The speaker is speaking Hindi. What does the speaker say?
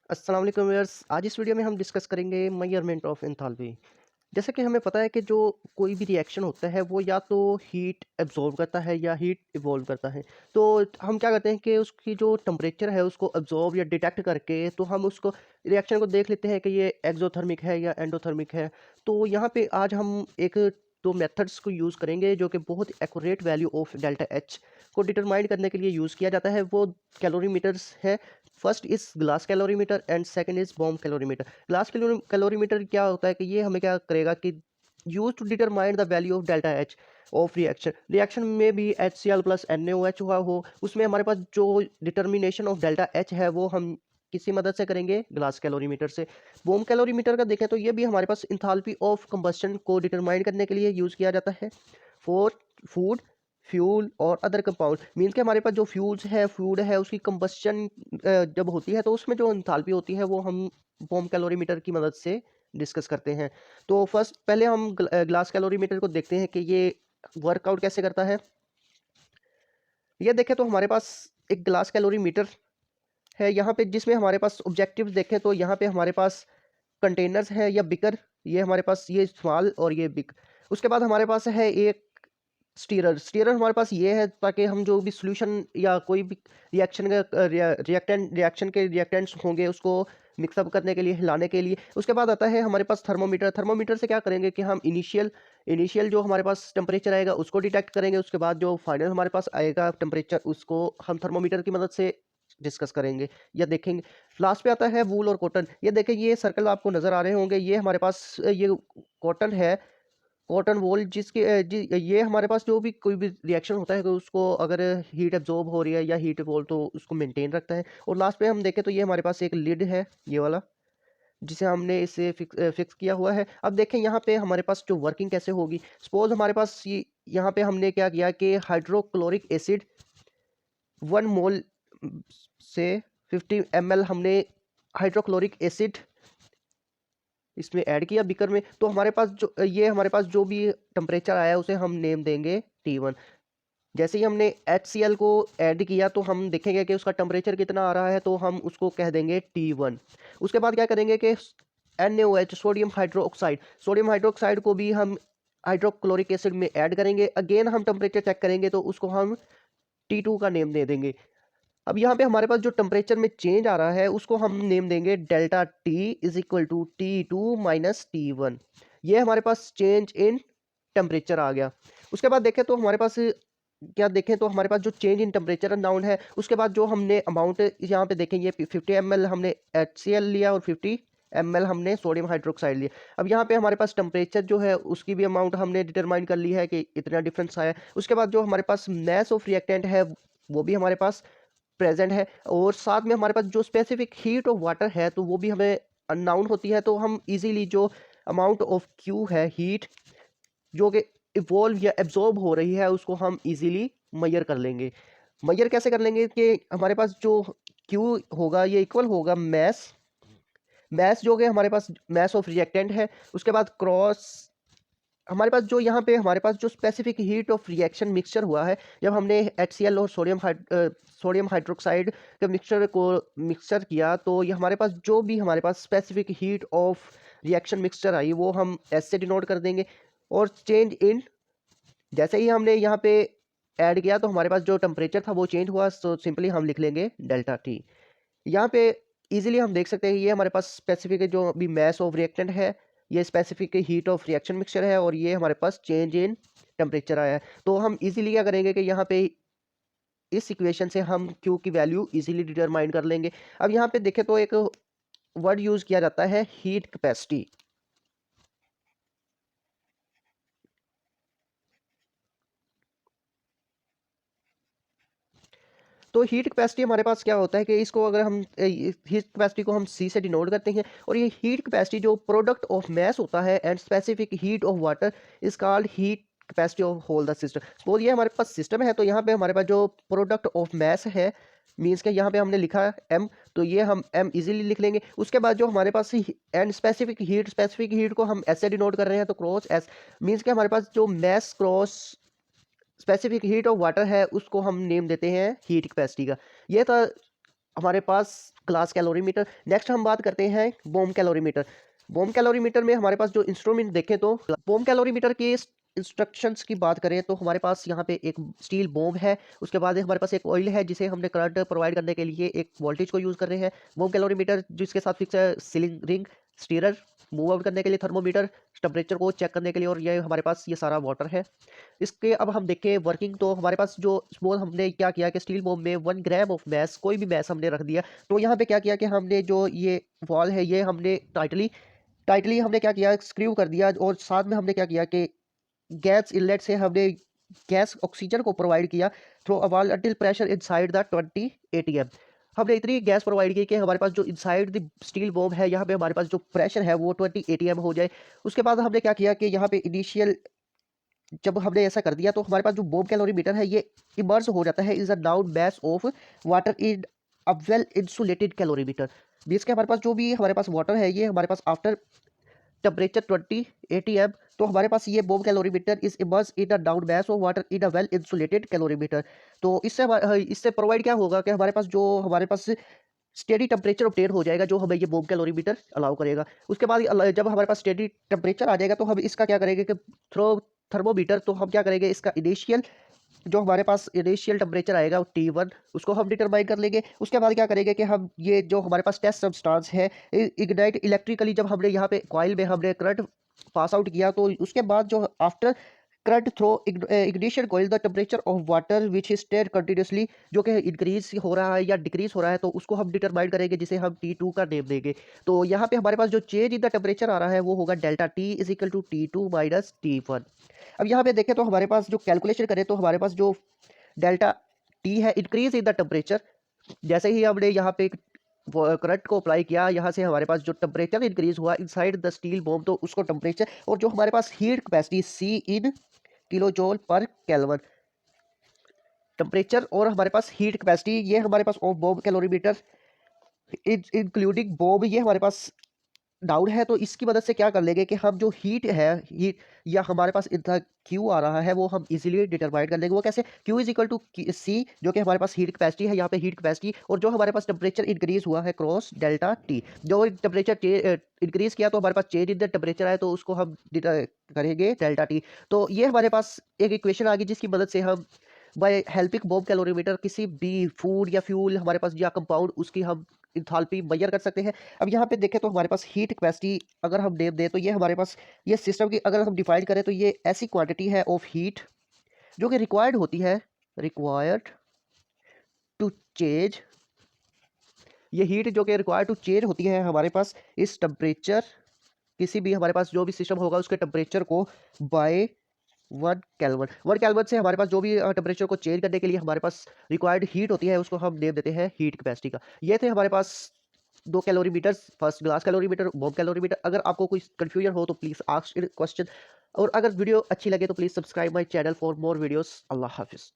अस्सलाम वालेकुम व्यूअर्स। आज इस वीडियो में हम डिस्कस करेंगे मेजरमेंट ऑफ एंथैल्पी। जैसा कि हमें पता है कि जो कोई भी रिएक्शन होता है वो या तो हीट एब्जॉर्ब करता है या हीट इवॉल्व करता है। तो हम क्या करते हैं कि उसकी जो टेम्परेचर है उसको एब्जॉर्ब या डिटेक्ट करके तो हम उसको रिएक्शन को देख लेते हैं कि ये एक्सोथर्मिक है या एंडोथर्मिक है। तो यहाँ पे आज हम एक दो मेथड्स को यूज़ करेंगे जो कि बहुत accurate value of delta H को डिटरमाइन करने के लिए यूज़ किया जाता है। वो कैलोरीमीटर्स है। First is glass calorimeter and second is bomb calorimeter. Glass calorimeter क्या होता है कि ये हमें क्या करेगा कि use to determine the value of delta H of reaction. Reaction में भी HCl प्लस NaOH हुआ हो, उसमें हमारे पास जो डिटर्मिनेशन ऑफ डेल्टा एच है वो हम किसी मदद से करेंगे ग्लास कैलोरीमीटर से। बॉम्ब कैलोरीमीटर का देखें तो ये भी हमारे पास इंथाल्पी ऑफ कंबस्शन को डिटरमाइन करने के लिए यूज़ किया जाता है फॉर फूड फ्यूल और अदर कंपाउंड। मीन्स के हमारे पास जो फ्यूल्स है फूड है उसकी कंबस्शन जब होती है तो उसमें जो इंथाल्पी होती है वो हम बॉम्ब कैलोरीमीटर की मदद से डिस्कस करते हैं। तो फर्स्ट पहले हम ग्लास कैलोरीमीटर को देखते हैं कि ये वर्कआउट कैसे करता है। ये देखें तो हमारे पास एक ग्लास कैलोरीमीटर है यहाँ पे, जिसमें हमारे पास ऑब्जेक्टिव्स देखें तो यहाँ पे हमारे पास कंटेनर्स है या बिकर। ये हमारे पास ये स्मॉल और ये बिग। उसके बाद हमारे पास है एक स्टीरर। स्टीरर हमारे पास ये है ताकि हम जो भी सॉल्यूशन या कोई भी रिएक्शन का रिएक्शन के रिएक्टेंट्स होंगे उसको मिक्सअप करने के लिए, हिलाने के लिए। उसके बाद आता है हमारे पास थर्मोमीटर। थर्मोमीटर से क्या करेंगे कि हम इनिशियल इनिशियल जो हमारे पास टेम्परेचर आएगा उसको डिटेक्ट करेंगे। उसके बाद जो फाइनल हमारे पास आएगा टेम्परेचर उसको हम थर्मोमीटर की मदद से डिस्कस करेंगे या देखेंगे। लास्ट पे आता है वूल और कॉटन। ये देखें, ये सर्कल आपको नज़र आ रहे होंगे, ये हमारे पास ये कॉटन है, कॉटन वॉल। ये हमारे पास जो भी कोई भी रिएक्शन होता है कि उसको अगर हीट एब्जॉर्ब हो रही है या हीट वॉल तो उसको मेंटेन रखता है। और लास्ट पे हम देखें तो ये हमारे पास एक लिड है, ये वाला, जिसे हमने इसे फिक्स किया हुआ है। अब देखें यहाँ पे हमारे पास जो वर्किंग कैसे होगी। सपोज हमारे पास ये यहाँ पे हमने क्या किया कि हाइड्रोक्लोरिक एसिड 1 मोल से 50 ml हमने हाइड्रोक्लोरिक एसिड इसमें ऐड किया बीकर में। तो हमारे पास जो ये हमारे पास जो भी टेम्परेचर आया है उसे हम नेम देंगे T1। जैसे ही हमने HCl को ऐड किया तो हम देखेंगे कि उसका टेम्परेचर कितना आ रहा है, तो हम उसको कह देंगे T1। उसके बाद क्या करेंगे कि NaOH sodium hydroxide, sodium hydroxide को भी हम हाइड्रोक्लोरिक एसिड में ऐड करेंगे। अगेन हम टेम्परेचर चेक करेंगे तो उसको हम T2 का नेम दे देंगे। अब यहाँ पे हमारे पास जो टेम्परेचर में चेंज आ रहा है उसको हम नेम देंगे delta T is equal to T2 minus T1। ये हमारे पास चेंज इन टेम्परेचर आ गया। उसके बाद देखें तो हमारे पास क्या देखें तो हमारे पास जो चेंज इन टेम्परेचर नाउन है। उसके बाद जो हमने अमाउंट यहाँ पे देखेंगे 50 ml हमने HCl लिया और 50 ml हमने सोडियम हाइड्रोक्साइड लिया। अब यहाँ पे हमारे पास टेम्परेचर जो है उसकी भी अमाउंट हमने डिटरमाइन कर ली है कि इतना डिफरेंस आया है। उसके बाद जो हमारे पास मैस ऑफ रिएक्टेंट है वो भी हमारे पास प्रेजेंट है। और साथ में हमारे पास जो स्पेसिफिक हीट ऑफ वाटर है तो वो भी हमें अननाउन होती है। तो हम इजीली जो अमाउंट ऑफ क्यू है हीट जो कि इवॉल्व या एब्जॉर्ब हो रही है उसको हम इजीली मेजर कर लेंगे। मेजर कैसे कर लेंगे कि हमारे पास जो क्यू होगा ये इक्वल होगा मैस, मैस जो कि हमारे पास मैस ऑफ रिएक्टेंट है। उसके बाद क्रॉस हमारे पास जो यहाँ पे हमारे पास जो specific heat of reaction mixture हुआ है, जब हमने HCl और सोडियम हाइड्रोक्साइड के मिक्सचर को मिक्सचर किया तो ये हमारे पास जो भी हमारे पास specific heat of reaction mixture आई वो हम एस से डिनोट कर देंगे। और चेंज इन जैसे ही हमने यहाँ पे ऐड किया तो हमारे पास जो टेम्परेचर था वो चेंज हुआ, तो सिंपली हम लिख लेंगे डेल्टा टी। यहाँ पे इजीली हम देख सकते हैं ये हमारे पास स्पेसिफिक जो भी मैस ऑफ रिएक्टेंट है, ये specific heat of reaction mixture है और ये हमारे पास चेंज इन टेम्परेचर आया है। तो हम इजीली क्या करेंगे कि यहाँ पे इस इक्वेशन से हम क्यू की वैल्यू इजीली डिटरमाइन कर लेंगे। अब यहाँ पे देखें तो एक वर्ड यूज किया जाता है हीट कैपेसिटी। तो हीट कैपेसिटी हमारे पास क्या होता है कि इसको अगर हम हीट कैपेसिटी को हम सी से डिनोट करते हैं। और ये हीट कैपेसिटी जो प्रोडक्ट ऑफ मैस होता है and specific heat of water is called heat capacity of whole the system. Suppose ये हमारे पास सिस्टम है तो यहाँ पे हमारे पास जो प्रोडक्ट ऑफ मैस है मीन्स के यहाँ पे हमने लिखा है एम, तो ये हम एम इजीली लिख लेंगे। उसके बाद जो हमारे पास एंड स्पेसिफिक हीट को हम ऐसे डिनोट कर रहे हैं तो क्रॉस एस मीन्स के हमारे पास जो mass cross specific heat of water है उसको हम नेम देते हैं हीट कैपेसिटी का। ये था हमारे पास ग्लास कैलोरीमीटर। नेक्स्ट हम बात करते हैं बोम कैलोरीमीटर। बोम कैलोरीमीटर में हमारे पास जो इंस्ट्रूमेंट देखें तो बोम कैलोरीमीटर के इंस्ट्रक्शंस की बात करें तो हमारे पास यहाँ पे एक स्टील बोम है, उसके बाद हमारे पास एक ऑयल है जिसे हमने करंट प्रोवाइड करने के लिए एक वोल्टेज को यूज़ कर रहे हैं। बोम कैलोरीमीटर जिसके साथ फिक्स है sealing ring, stirrer, move out करने के लिए थर्मोमीटर, टेम्परेचर को चेक करने के लिए, और ये हमारे पास ये सारा वाटर है। इसके अब हम देखें वर्किंग तो हमारे पास जो स्मॉल हमने क्या किया कि स्टील बॉम्ब में 1 ग्राम ऑफ मैस, कोई भी मैस हमने रख दिया। तो यहाँ पे क्या किया कि हमने जो ये वॉल है ये हमने टाइटली टाइटली हमने क्या किया, स्क्रू कर दिया, और साथ में हमने क्या किया कि गैस इनलेट से हमने गैस ऑक्सीजन को प्रोवाइड किया through a wall until pressure inside the 20 ATM. हमने इतनी गैस प्रोवाइड की कि हमारे पास जो इनसाइड द स्टील बॉम्ब है यहाँ पे हमारे पास जो प्रेशर है वो 20 एटीएम हो जाए। उसके बाद हमने क्या किया कि यहाँ पे इनिशियल जब हमने ऐसा कर दिया तो हमारे पास जो बोम कैलोरीमीटर है ये इमर्ज हो जाता है is a known mass of water in a well insulated calorimeter. Means के हमारे पास जो भी हमारे पास वाटर है ये हमारे पास आफ्टर टेम्परेचर 20 एटीएम, तो हमारे पास ये bomb calorimeter is immerse in a known mass of water in a well insulated calorimeter. तो इससे प्रोवाइड क्या होगा कि हमारे पास जो हमारे पास स्टेडी टेम्परेचर ऑब्टेन हो जाएगा जो हमें ये बोम कैलोरीमीटर अलाउ करेगा। उसके बाद जब हमारे पास स्टेडी टेम्परेचर आ जाएगा तो हम इसका क्या करेंगे कि थ्रो थर्मोमीटर, तो हम क्या करेंगे इसका इनिशियल जो हमारे पास इनिशियल टेम्परेचर आएगा T1 उसको हम डिटरमाइन कर लेंगे। उसके बाद क्या करेंगे कि हम ये जो हमारे पास टेस्ट सब्सटेंस है इग्नाइट इलेक्ट्रिकली, जब हमने यहाँ पे कॉइल में हमने करंट पास आउट किया तो उसके बाद जो after current through ignition coil the temperature of water which is stirred continuously, जो कि इंक्रीज हो रहा है या डिक्रीज हो रहा है, तो उसको हम डिटरमाइन करेंगे जिसे हम T2 का नेम देंगे। तो यहाँ पे हमारे पास जो चेंज इन द टेम्परेचर आ रहा है वो होगा delta T is equal to T2 minus T1। अब यहाँ पे देखें तो हमारे पास जो कैलकुलेशन करें तो हमारे पास जो डेल्टा टी है इंक्रीज इन द टेम्परेचर, जैसे ही हमने यहाँ पे करंट को अप्लाई किया यहाँ से हमारे पास जो टेम्परेचर इंक्रीज हुआ इनसाइड द स्टील बॉम्ब, तो उसको टेम्परेचर और जो हमारे पास heat capacity C in kilo joule per kelvin, temperature और हमारे पास हीट कैपेसिटी ये हमारे पास of bomb calorimeter including bomb ये हमारे पास डाउन है। तो इसकी मदद से क्या कर लेंगे कि हम जो हीट या हमारे पास इतना क्यू आ रहा है वो हम इजीली डिटरमाइन कर लेंगे। वो कैसे, क्यू इज इक्वल टू सी जो कि हमारे पास हीट कैपेसिटी है, यहाँ पे हीट कैपेसिटी और जो हमारे पास टेम्परेचर इंक्रीज हुआ है क्रॉस डेल्टा टी। जो टेम्परेचर इंक्रीज किया तो हमारे पास चेंज इन द टेम्परेचर आए तो उसको हम करेंगे डेल्टा टी। तो ये हमारे पास एक इक्वेशन आ गई जिसकी मदद से हम बाय हेल्पिंग बॉम्ब कैलोरीमीटर किसी भी फूड या फ्यूल हमारे पास या कंपाउंड उसकी हम इंथैल्पी मेजर कर सकते हैं। अब यहाँ पे देखें तो हमारे पास हीट कैपेसिटी अगर हम नेम दें तो ये हमारे पास ये सिस्टम की अगर हम डिफाइन करें तो ये ऐसी क्वांटिटी है ऑफ हीट जो कि रिक्वायर्ड होती है, रिक्वायर्ड टू चेंज, ये हीट जो कि रिक्वायर्ड टू चेंज होती है हमारे पास इस टेम्परेचर, किसी भी हमारे पास जो भी सिस्टम होगा उसके टेम्परेचर को बाय 1 केल्विन से हमारे पास जो भी टेम्परेचर को चेंज करने के लिए हमारे पास रिक्वायर्ड हीट होती है उसको हम नेम देते हैं हीट कैपेसिटी का। ये थे हमारे पास 2 calorimeters, first glass calorimeter, bomb calorimeter. अगर आपको कोई कंफ्यूजन हो तो प्लीज़ आस्क क्वेश्चन, और अगर वीडियो अच्छी लगे तो please subscribe my channel for more videos. अल्लाह हाफिज़।